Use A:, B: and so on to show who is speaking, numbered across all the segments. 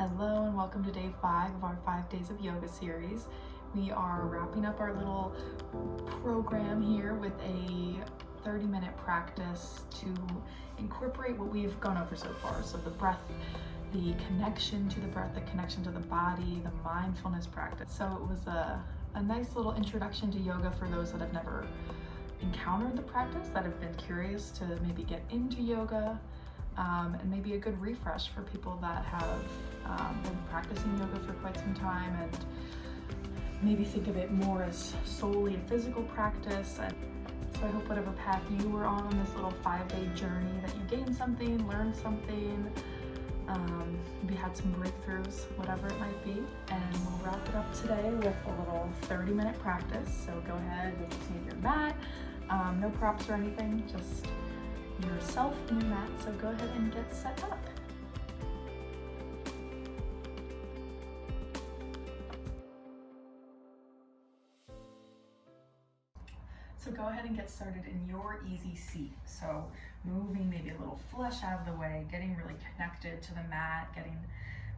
A: Hello and welcome to day 5 of our 5 days of yoga series. We are wrapping up our little program here with a 30-minute practice to incorporate what we've gone over so far. So the breath, the connection to the breath, the connection to the body, the mindfulness practice. So it was a nice little introduction to yoga for those that have never encountered the practice, that have been curious to maybe get into yoga. And maybe a good refresh for people that have been practicing yoga for quite some time and maybe think of it more as solely a physical practice. And so I hope whatever path you were on this little 5-day journey, that you gained something, learned something, maybe had some breakthroughs, whatever it might be. And we'll wrap it up today with a little 30-minute practice. So go ahead, you just need your mat, no props or anything, just yourself and your mat, so go ahead and get set up. So go ahead and get started in your easy seat. So moving maybe a little flesh out of the way, getting really connected to the mat, getting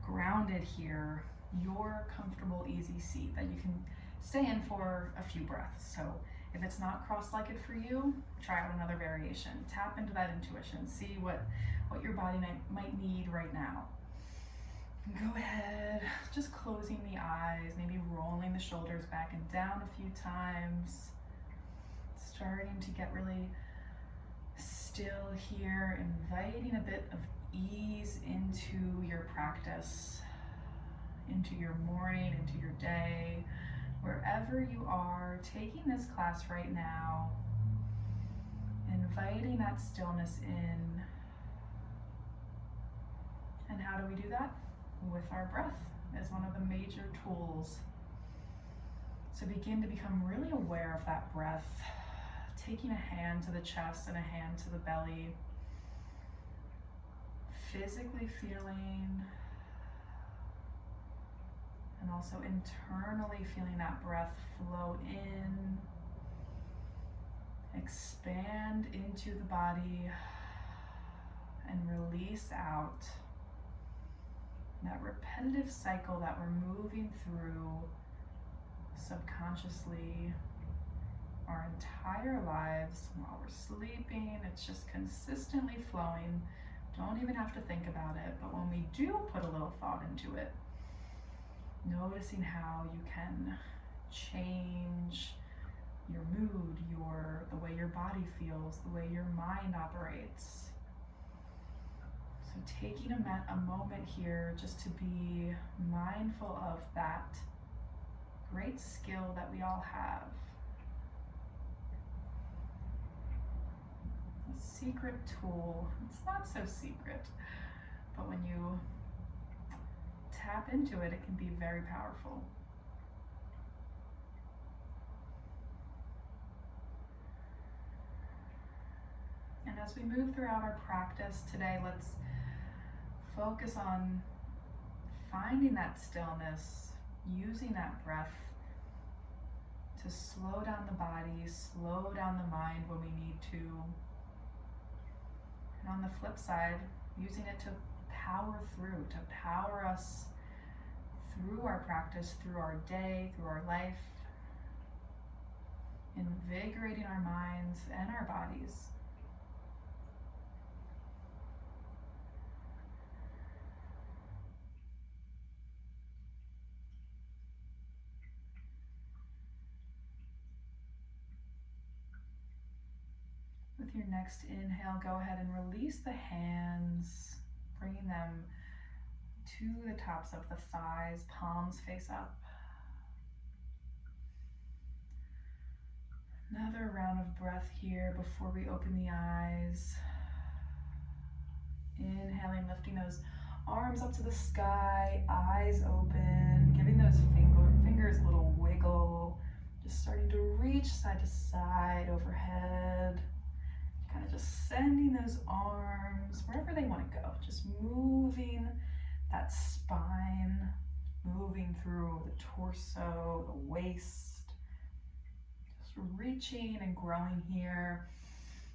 A: grounded here, your comfortable easy seat that you can stay in for a few breaths. So if it's not cross-legged for you, try out another variation. Tap into that intuition. See what your body might need right now. Go ahead, just closing the eyes, maybe rolling the shoulders back and down a few times. Starting to get really still here, inviting a bit of ease into your practice, into your morning, into your day. Wherever you are taking this class right now, inviting that stillness in. And how do we do that? With our breath as one of the major tools. So begin to become really aware of that breath, taking a hand to the chest and a hand to the belly, physically feeling and also internally feeling that breath flow in, expand into the body, and release out. That repetitive cycle that we're moving through subconsciously our entire lives while we're sleeping. It's just consistently flowing. Don't even have to think about it, but when we do put a little thought into it, noticing how you can change your mood, the way your body feels, the way your mind operates. So taking a moment here just to be mindful of that great skill that we all have. A secret tool. It's not so secret, but when you tap into it, it can be very powerful. And as we move throughout our practice today, let's focus on finding that stillness, using that breath to slow down the body, slow down the mind when we need to. And on the flip side, using it to power through, to power us through our practice, through our day, through our life, invigorating our minds and our bodies. With your next inhale, go ahead and release the hands, bringing them to the tops of the thighs, palms face up. Another round of breath here before we open the eyes. Inhaling, lifting those arms up to the sky, eyes open, giving those fingers a little wiggle, just starting to reach side to side, overhead. Kind of just sending those arms wherever they want to go, just moving that spine, moving through the torso, the waist, just reaching and growing here,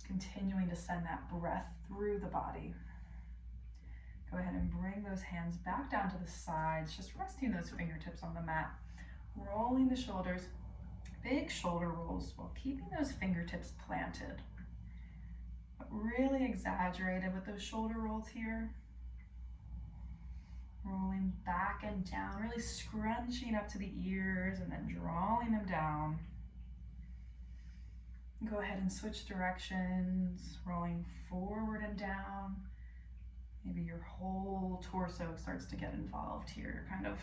A: continuing to send that breath through the body. Go ahead and bring those hands back down to the sides, just resting those fingertips on the mat. Rolling the shoulders, big shoulder rolls while keeping those fingertips planted. But really exaggerated with those shoulder rolls here. Rolling back and down, really scrunching up to the ears and then drawing them down. Go ahead and switch directions, rolling forward and down. Maybe your whole torso starts to get involved here, kind of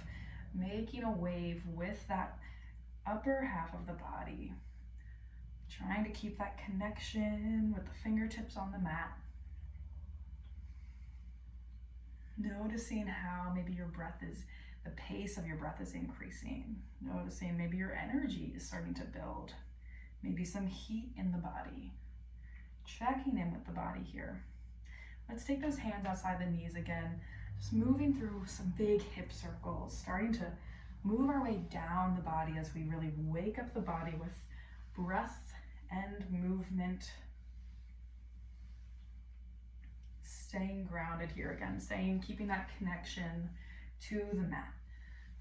A: making a wave with that upper half of the body. Trying to keep that connection with the fingertips on the mat. Noticing how maybe your breath is, the pace of your breath is increasing. Noticing maybe your energy is starting to build. Maybe some heat in the body. Checking in with the body here. Let's take those hands outside the knees again. Just moving through some big hip circles, starting to move our way down the body as we really wake up the body with breath and movement. Staying grounded here again, keeping that connection to the mat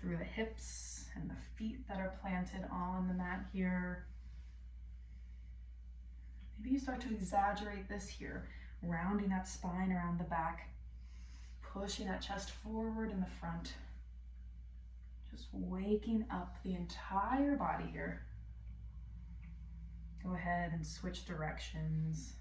A: through the hips and the feet that are planted on the mat here. Maybe you start to exaggerate this here, rounding that spine around the back, pushing that chest forward in the front. Just waking up the entire body here. Go ahead and switch directions.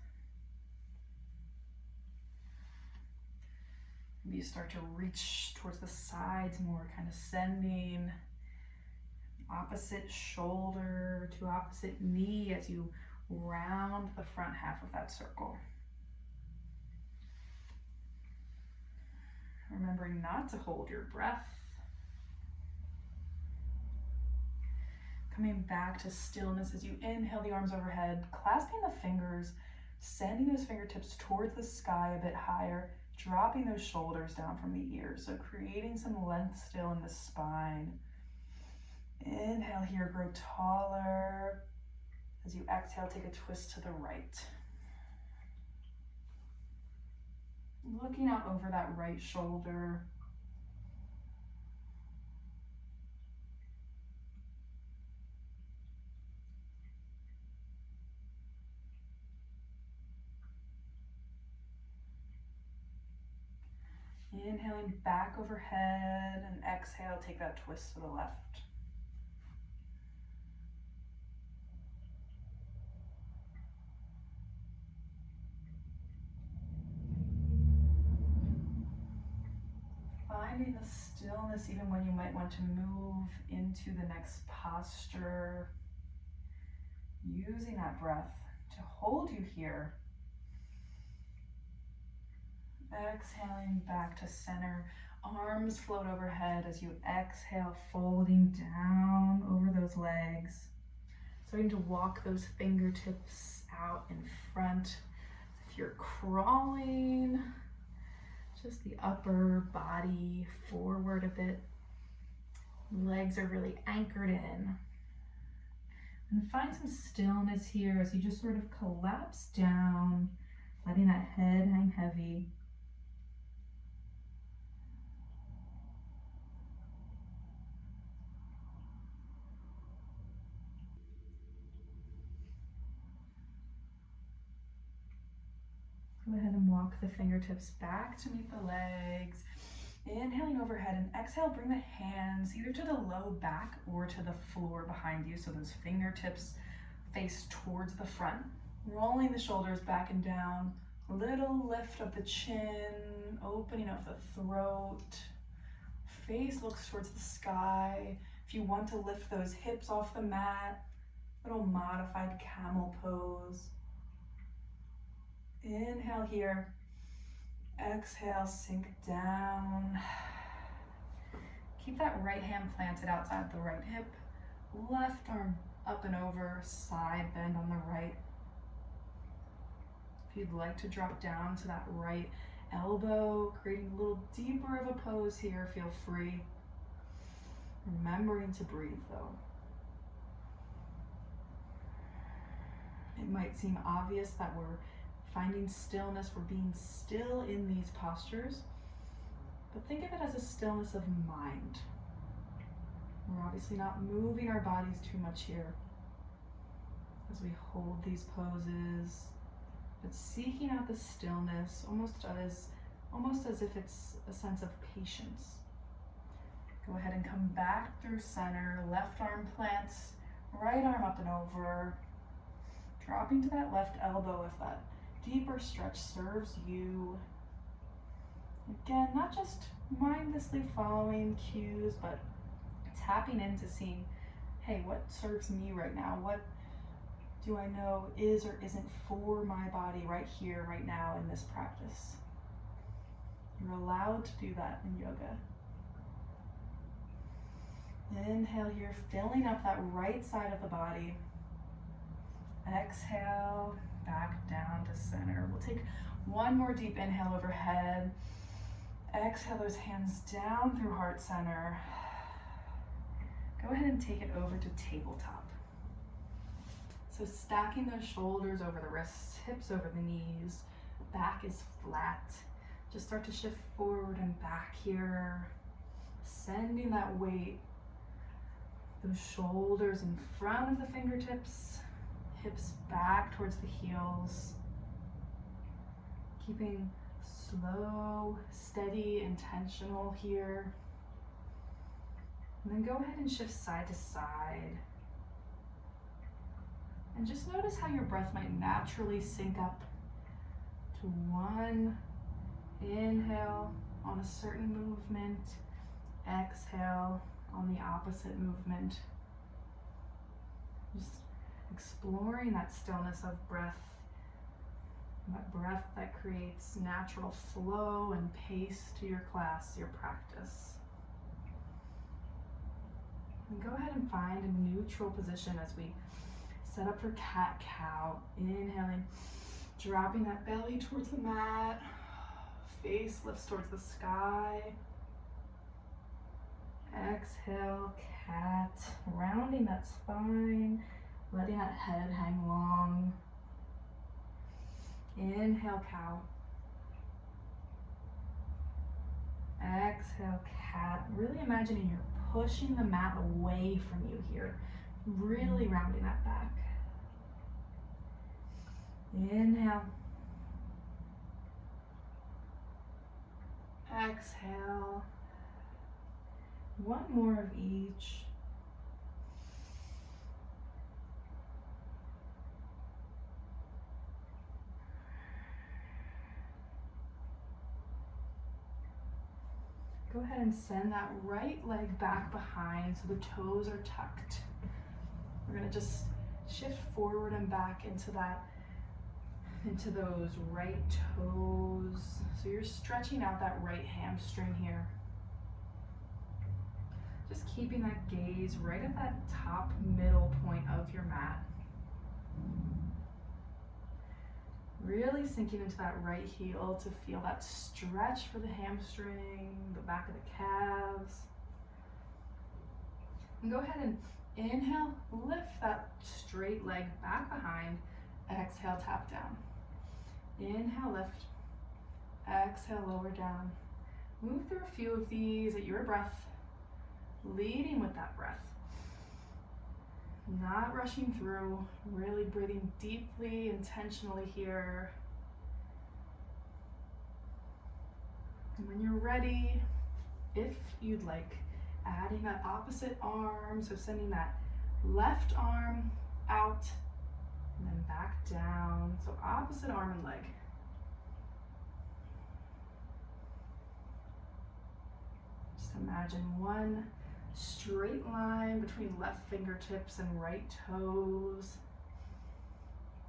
A: Maybe you start to reach towards the sides more, kind of sending opposite shoulder to opposite knee as you round the front half of that circle. Remembering not to hold your breath. Coming back to stillness as you inhale the arms overhead, clasping the fingers, sending those fingertips towards the sky a bit higher, dropping those shoulders down from the ears. So creating some length still in the spine. Inhale here, grow taller. As you exhale, take a twist to the right. Looking out over that right shoulder. Inhaling back overhead and exhale, take that twist to the left. Finding the stillness even when you might want to move into the next posture. Using that breath to hold you here. Exhaling back to center. Arms float overhead as you exhale, folding down over those legs. Starting to walk those fingertips out in front. If you're crawling, just the upper body forward a bit. Legs are really anchored in. And find some stillness here as you just sort of collapse down, letting that head hang heavy. Go ahead and walk the fingertips back to meet the legs. Inhaling overhead and exhale, bring the hands either to the low back or to the floor behind you. So those fingertips face towards the front. Rolling the shoulders back and down. A little lift of the chin, opening of the throat. Face looks towards the sky. If you want to lift those hips off the mat, little modified camel pose. Inhale here, exhale, sink down. Keep that right hand planted outside the right hip, left arm up and over, side bend on the right. If you'd like to drop down to that right elbow, creating a little deeper of a pose here, feel free. Remembering to breathe though. It might seem obvious that we're finding stillness, we're being still in these postures. but think of it as a stillness of mind. We're obviously not moving our bodies too much here as we hold these poses, but seeking out the stillness, almost as if it's a sense of patience. Go ahead and come back through center, left arm plants, right arm up and over, dropping to that left elbow if that deeper stretch serves you. Again, not just mindlessly following cues, but tapping into seeing, hey, what serves me right now? What do I know is or isn't for my body right here, right now in this practice? You're allowed to do that in yoga. Inhale here, filling up that right side of the body. Exhale, back down to center. We'll take one more deep inhale overhead. Exhale those hands down through heart center. Go ahead and take it over to tabletop. So stacking those shoulders over the wrists, hips over the knees, back is flat. Just start to shift forward and back here. Sending that weight, those shoulders in front of the fingertips, hips back towards the heels. Keeping slow, steady, intentional here. And then go ahead and shift side to side. And just notice how your breath might naturally sync up to one inhale on a certain movement, exhale on the opposite movement. Just exploring that stillness of breath, that breath that creates natural flow and pace to your class, your practice. And go ahead and find a neutral position as we set up for cat-cow. Inhaling, dropping that belly towards the mat, face lifts towards the sky. Exhale, cat, rounding that spine, letting that head hang long. Inhale, cow. Exhale, cat. Really imagining you're pushing the mat away from you here, really rounding that back. Inhale. Exhale. One more of each. Go ahead and send that right leg back behind so the toes are tucked. We're gonna just shift forward and back into those right toes. So you're stretching out that right hamstring here. Just keeping that gaze right at that top middle point of your mat. Really sinking into that right heel to feel that stretch for the hamstring, the back of the calves. And go ahead and inhale, lift that straight leg back behind. Exhale, tap down. Inhale, lift. Exhale, lower down. Move through a few of these at your breath, leading with that breath. Not rushing through, really breathing deeply, intentionally here. And when you're ready, if you'd like, adding that opposite arm, so sending that left arm out and then back down. So opposite arm and leg. Just imagine one straight line between left fingertips and right toes.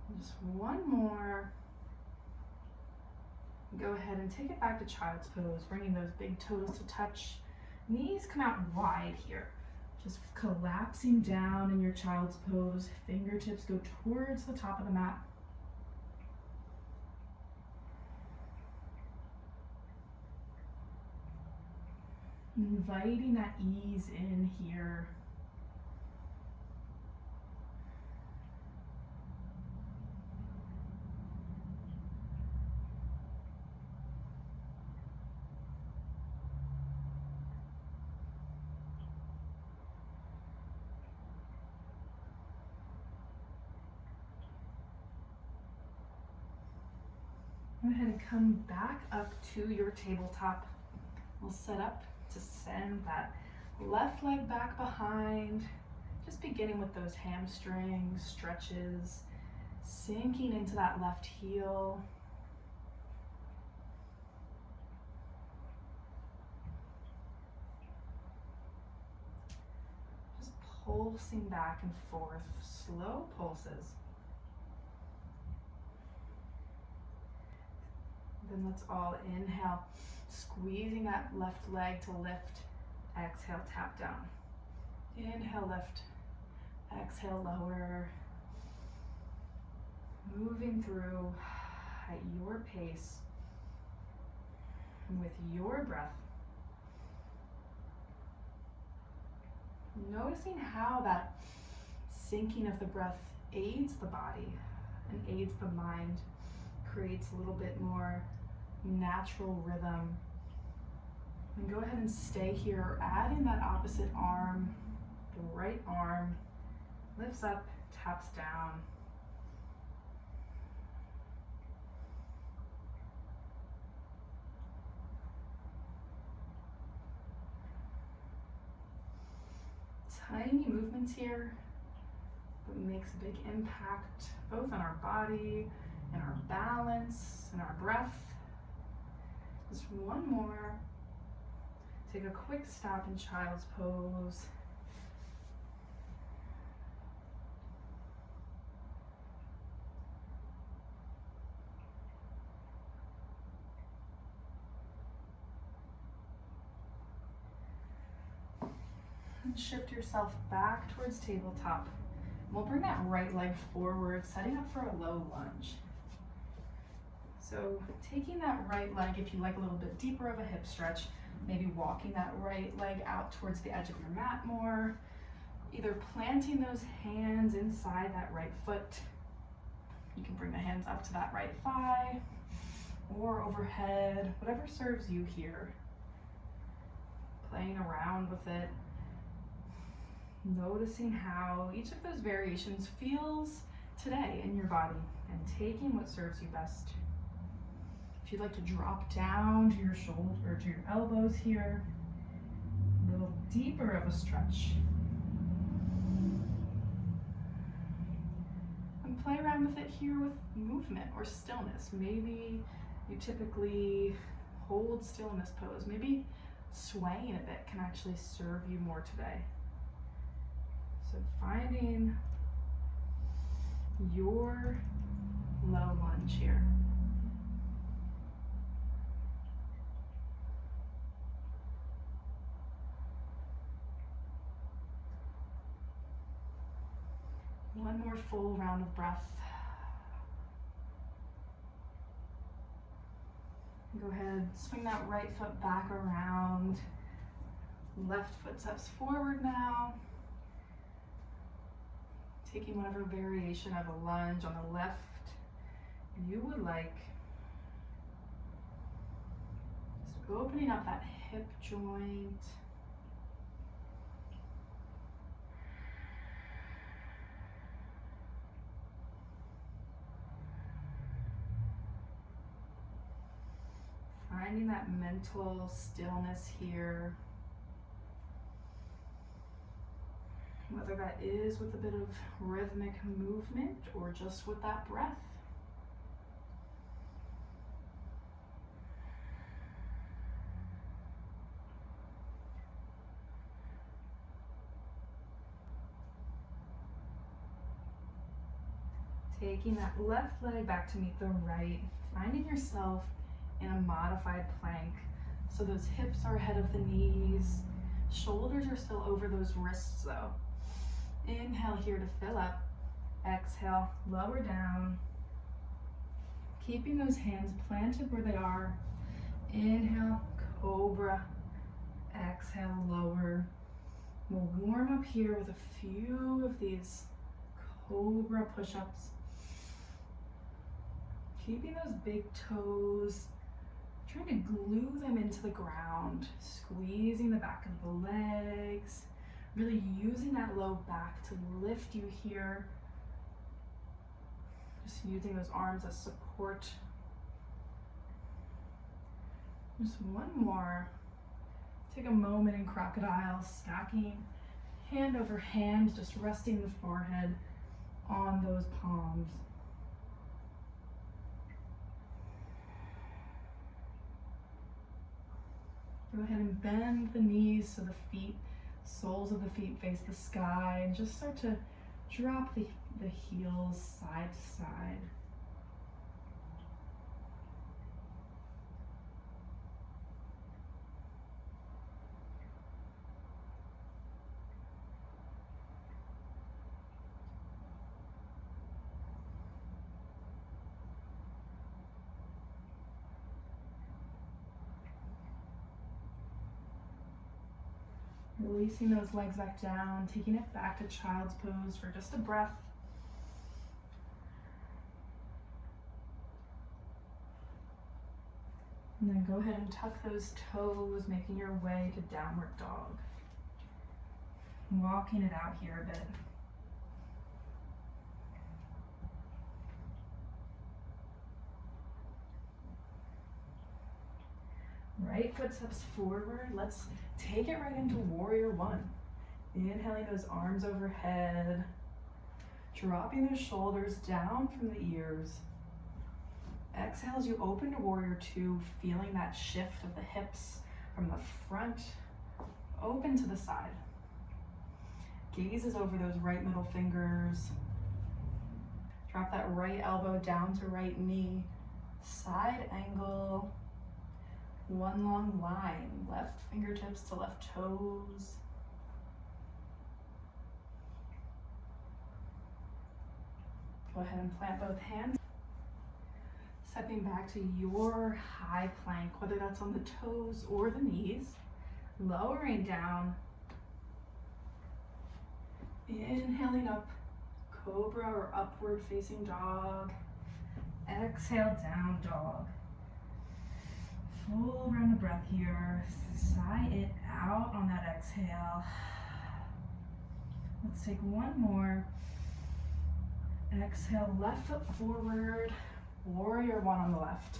A: And just one more. Go ahead and take it back to child's pose, bringing those big toes to touch. Knees come out wide here. Just collapsing down in your child's pose. Fingertips go towards the top of the mat. Inviting that ease in here. Go ahead and come back up to your tabletop. We'll set up to send that left leg back behind, just beginning with those hamstring stretches, sinking into that left heel. Just pulsing back and forth, slow pulses. Then let's all inhale, squeezing that left leg to lift. Exhale, tap down. Inhale, lift. Exhale, lower. Moving through at your pace with your breath. Noticing how that sinking of the breath aids the body and aids the mind, creates a little bit more natural rhythm. And go ahead and stay here, add in that opposite arm. The right arm lifts up, taps down. Tiny movements here, but makes a big impact both on our body and our balance and our breath. Just one more. Take a quick stop in child's pose. And shift yourself back towards tabletop. We'll bring that right leg forward, setting up for a low lunge. So taking that right leg, if you like a little bit deeper of a hip stretch, maybe walking that right leg out towards the edge of your mat more, either planting those hands inside that right foot. You can bring the hands up to that right thigh or overhead, whatever serves you here. Playing around with it. Noticing how each of those variations feels today in your body and taking what serves you best. If you'd like to drop down to your shoulder or to your elbows here, a little deeper of a stretch. And play around with it here with movement or stillness. Maybe you typically hold still in this pose. Maybe swaying a bit can actually serve you more today. So finding your low lunge here. One more full round of breath. Go ahead, swing that right foot back around. Left foot steps forward now. Taking whatever variation of a lunge on the left you would like. Just opening up that hip joint. Finding that mental stillness here. Whether that is with a bit of rhythmic movement or just with that breath. Taking that left leg back to meet the right, finding yourself in a modified plank. So those hips are ahead of the knees, shoulders are still over those wrists though. Inhale here to fill up. Exhale, lower down. Keeping those hands planted where they are. Inhale, cobra. Exhale, lower. We'll warm up here with a few of these cobra push-ups. Keeping those big toes, trying to glue them into the ground, squeezing the back of the legs. Really using that low back to lift you here. Just using those arms as support. Just one more. Take a moment in crocodile, stacking hand over hand, just resting the forehead on those palms. Go ahead and bend the knees so the feet, soles of the feet face the sky, and just start to drop the heels side to side. Releasing those legs back down, taking it back to child's pose for just a breath. And then go ahead and tuck those toes, making your way to downward dog. Walking it out here a bit. Right foot steps forward. Let's take it right into warrior one. Inhaling those arms overhead. Dropping those shoulders down from the ears. Exhale as you open to warrior two, feeling that shift of the hips from the front open to the side. Gazes over those right middle fingers. Drop that right elbow down to right knee. Side angle. One long line, left fingertips to left toes. Go ahead and plant both hands. Stepping back to your high plank, whether that's on the toes or the knees. Lowering down. Inhaling up, cobra or upward facing dog. Exhale, down dog. Full round of breath here. Sigh it out on that exhale. Let's take one more. Exhale, left foot forward. Warrior one on the left.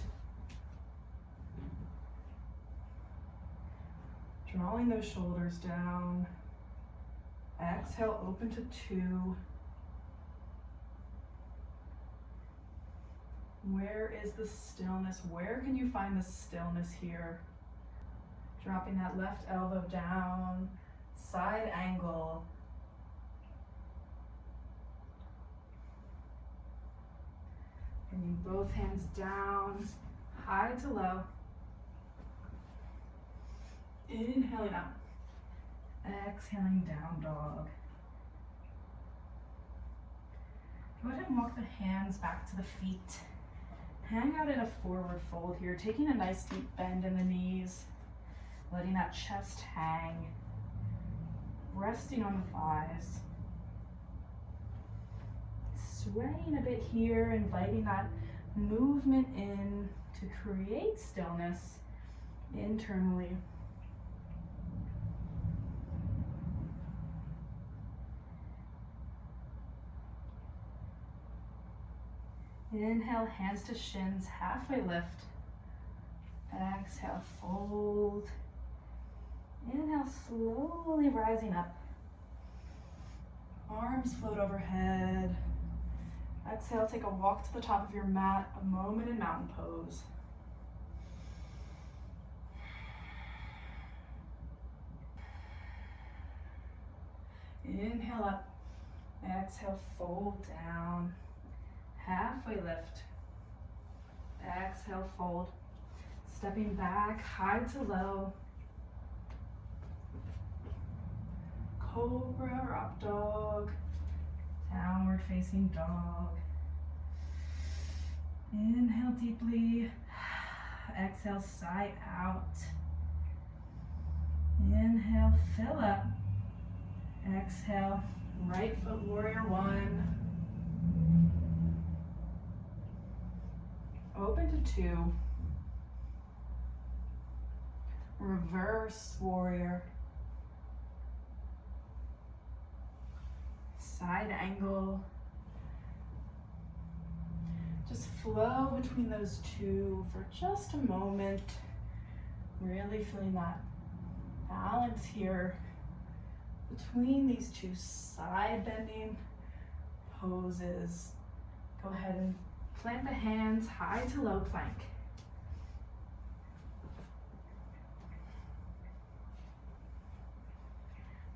A: Drawing those shoulders down. Exhale, open to two. Where is the stillness? Where can you find the stillness here? Dropping that left elbow down, side angle. Bringing both hands down, high to low. Inhaling up. Exhaling, down dog. Go ahead and walk the hands back to the feet. Hang out in a forward fold here, taking a nice deep bend in the knees, letting that chest hang, resting on the thighs. Swaying a bit here, inviting that movement in to create stillness internally. Inhale, hands to shins, halfway lift. Exhale, fold. Inhale, slowly rising up. Arms float overhead. Exhale, take a walk to the top of your mat, a moment in mountain pose. Inhale up. Exhale, fold down. Halfway lift. Exhale, fold. Stepping back, high to low. Cobra or up dog. Downward facing dog. Inhale deeply. Exhale, sigh out. Inhale, fill up. Exhale, right foot warrior one. Open to two. Reverse warrior. Side angle. Just flow between those two for just a moment. Really feeling that balance here between these two side bending poses. Go ahead and plant the hands high to low plank.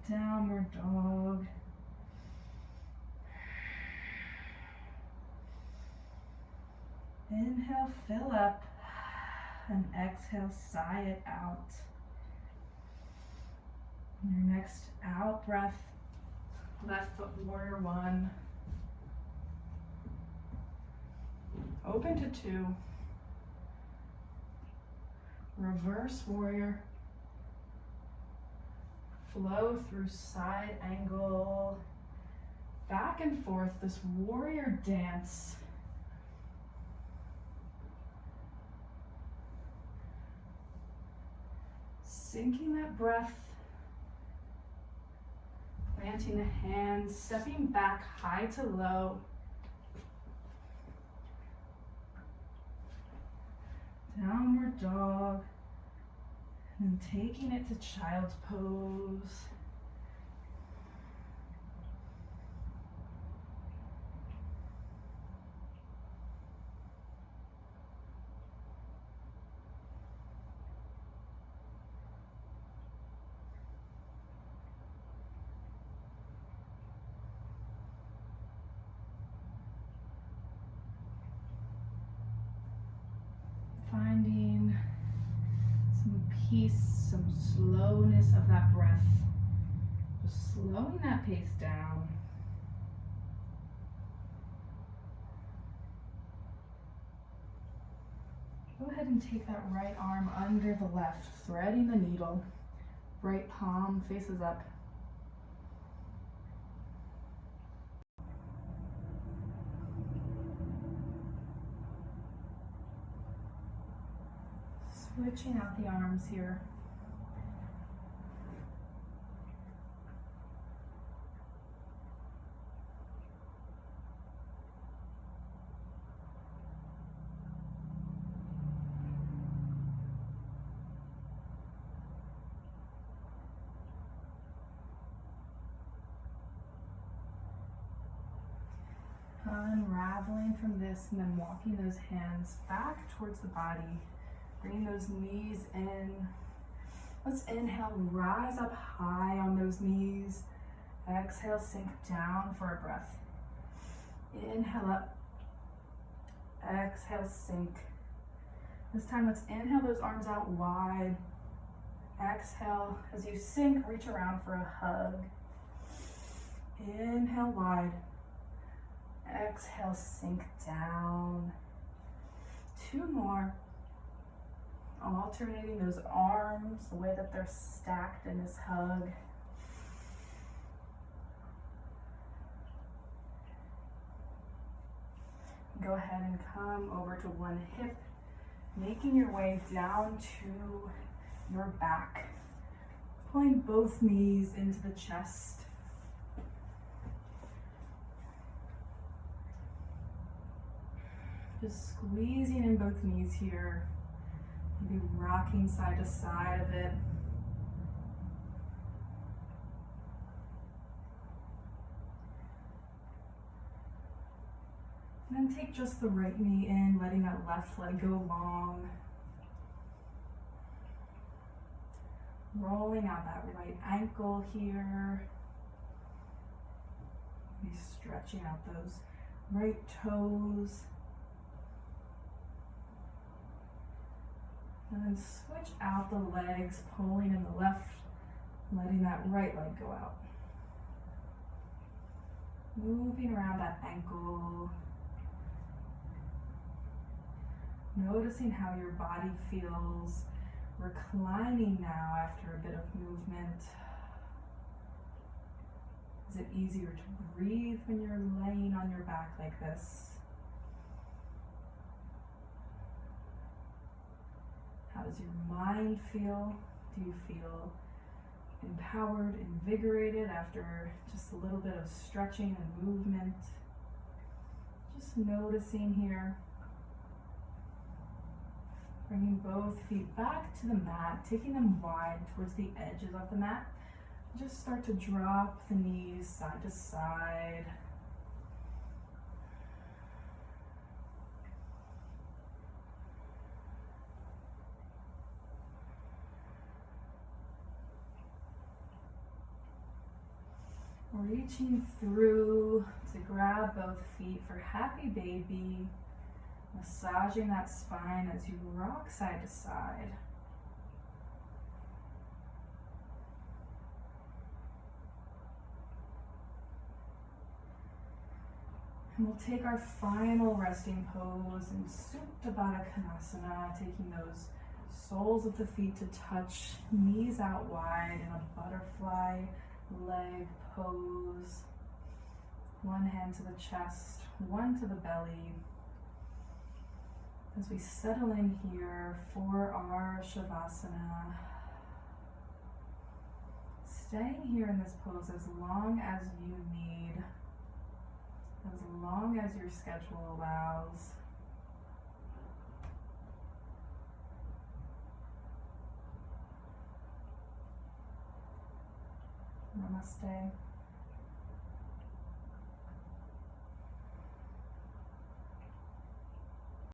A: Downward dog. Inhale, fill up, and exhale, sigh it out. Your next out breath, left foot warrior one. Open to two. Reverse warrior. Flow through side angle. Back and forth, this warrior dance. Sinking that breath. Planting the hands, stepping back high to low. Downward dog. And taking it to child's pose. Finding some peace, some slowness of that breath. Just slowing that pace down. Go ahead and take that right arm under the left, threading the needle. Right palm faces up. Switching out the arms here. Unraveling from this and then walking those hands back towards the body. Bring those knees in. Let's inhale, rise up high on those knees. Exhale, sink down for a breath. Inhale up. Exhale, sink. This time, let's inhale those arms out wide. Exhale, as you sink, reach around for a hug. Inhale wide. Exhale, sink down. Two more. Alternating those arms, the way that they're stacked in this hug. Go ahead and come over to one hip, making your way down to your back. Pulling both knees into the chest. Just squeezing in both knees here. Maybe rocking side to side a bit. And then take just the right knee in, letting that left leg go long. Rolling out that right ankle here. Maybe stretching out those right toes. And then switch out the legs, pulling in the left, letting that right leg go out. Moving around that ankle. Noticing how your body feels, reclining now after a bit of movement. Is it easier to breathe when you're laying on your back like this? How does your mind feel? Do you feel empowered, invigorated after just a little bit of stretching and movement? Just noticing here.
B: Bringing both feet back to the mat, taking them wide towards the edges of the mat. Just start to drop the knees side to side. Reaching through to grab both feet for happy baby. Massaging that spine as you rock side to side. And we'll take our final resting pose in Supta Baddha Konasana, taking those soles of the feet to touch, knees out wide in a butterfly leg pose. One hand to the chest, one to the belly. As we settle in here for our Shavasana, staying here in this pose as long as you need, as long as your schedule allows. Namaste.